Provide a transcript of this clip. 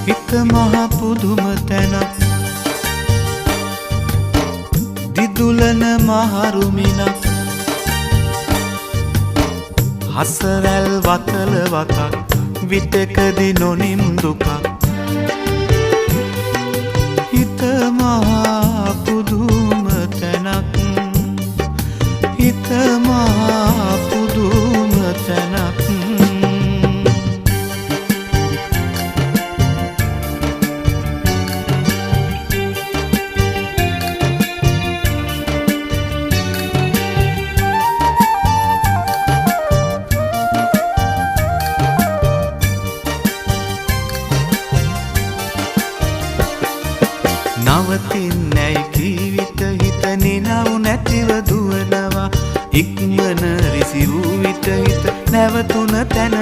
හිත මහ පුදුම තැනක් දිදුලන මහරුමිනක් හසරැල් වතල වතක් විටකදී නොනිම් දුකක් හිත මහ පුදුම තැනක් හිත මහ පුදුම තැනක් නවතින්නැයි ජීවිත හිත නිනව් නැතිව දුවනවා ඉක්මන රිසි වූ විට හිත නැවතුන තැන